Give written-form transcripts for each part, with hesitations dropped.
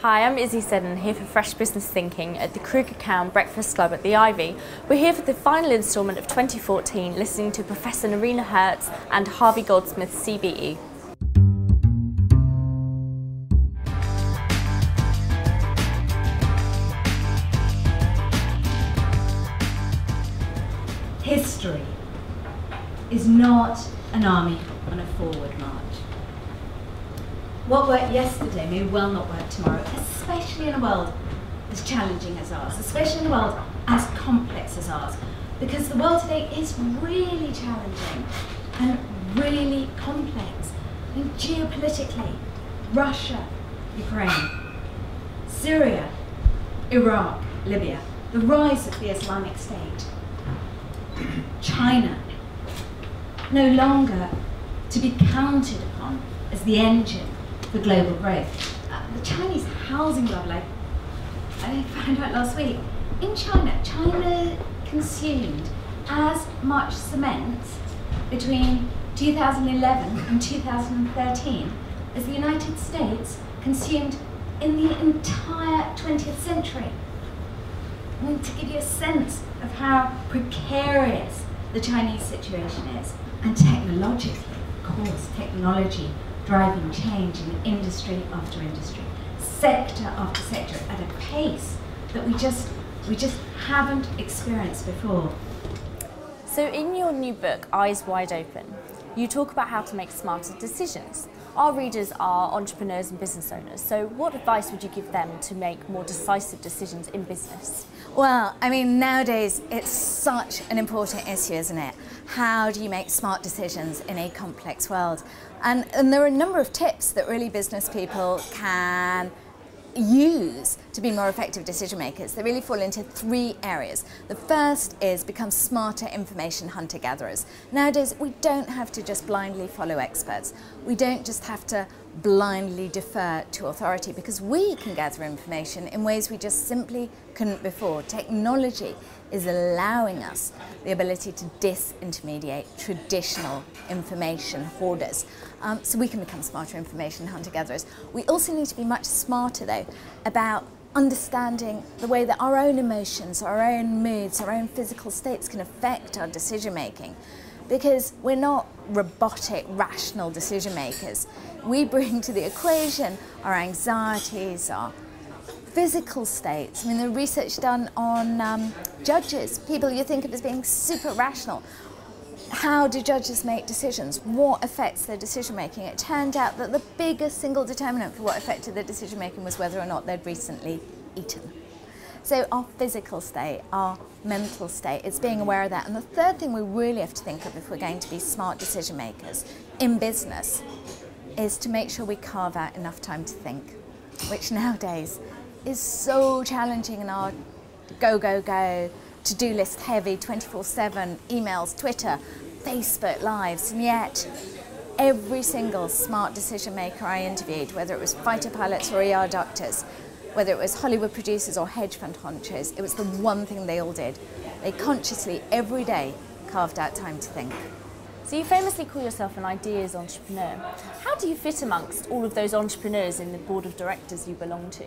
Hi, I'm Izzy Seddon, here for Fresh Business Thinking at the Kruger Cowne Breakfast Club at the Ivy. We're here for the final instalment of 2014, listening to Professor Noreena Hertz and Harvey Goldsmith CBE. History is not an army on a forward march. What worked yesterday may well not work tomorrow, especially in a world as challenging as ours, especially in a world as complex as ours, because the world today is really challenging and really complex. I mean, geopolitically, Russia, Ukraine, Syria, Iraq, Libya, the rise of the Islamic State, China, no longer to be counted upon as the engine for global growth. The Chinese housing bubble, I found out last week, in China consumed as much cement between 2011 and 2013 as the United States consumed in the entire 20th century. I mean, to give you a sense of how precarious the Chinese situation is. And technologically, of course, technology driving change in industry after industry, sector after sector, at a pace that we just haven't experienced before. So in your new book, Eyes Wide Open, you talk about how to make smarter decisions. Our readers are entrepreneurs and business owners, so what advice would you give them to make more decisive decisions in business? Well, I mean, nowadays it's such an important issue, isn't it? How do you make smart decisions in a complex world? And there are a number of tips that really business people can use to be more effective decision makers. They really fall into three areas. The first is become smarter information hunter-gatherers. Nowadays, we don't have to just blindly follow experts. We don't just have to blindly defer to authority, because we can gather information in ways we just simply couldn't before. Technology is allowing us the ability to disintermediate traditional information hoarders. So we can become smarter information hunter-gatherers. We also need to be much smarter, though, about understanding the way that our own emotions, our own moods, our own physical states can affect our decision-making. Because we're not robotic, rational decision makers. We bring to the equation our anxieties, our physical states. I mean, the research done on judges, people you think of as being super rational. How do judges make decisions? What affects their decision making? It turned out that the biggest single determinant for what affected their decision making was whether or not they'd recently eaten. So our physical state, our mental state, it's being aware of that. And the third thing we really have to think of if we're going to be smart decision makers in business is to make sure we carve out enough time to think, which nowadays is so challenging in our go, go, go, to-do list heavy, 24/7, emails, Twitter, Facebook lives, and yet every single smart decision maker I interviewed, whether it was fighter pilots or ER doctors, whether it was Hollywood producers or hedge fund honchos, it was the one thing they all did. They consciously, every day, carved out time to think. So you famously call yourself an ideas entrepreneur. How do you fit amongst all of those entrepreneurs in the board of directors you belong to?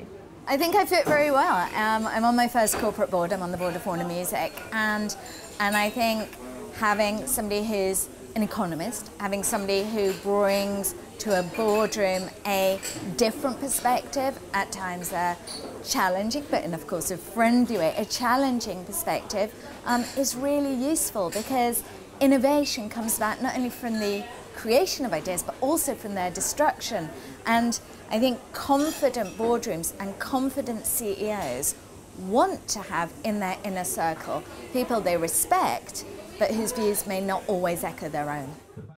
I think I fit very well. I'm on my first corporate board. I'm on the board of Warner Music, and I think having somebody who's an economist, having somebody who brings to a boardroom a different perspective, at times a challenging, but in of course a friendly way, a challenging perspective, is really useful, because innovation comes about not only from the creation of ideas, but also from their destruction. And I think confident boardrooms and confident CEOs want to have in their inner circle people they respect, but whose views may not always echo their own.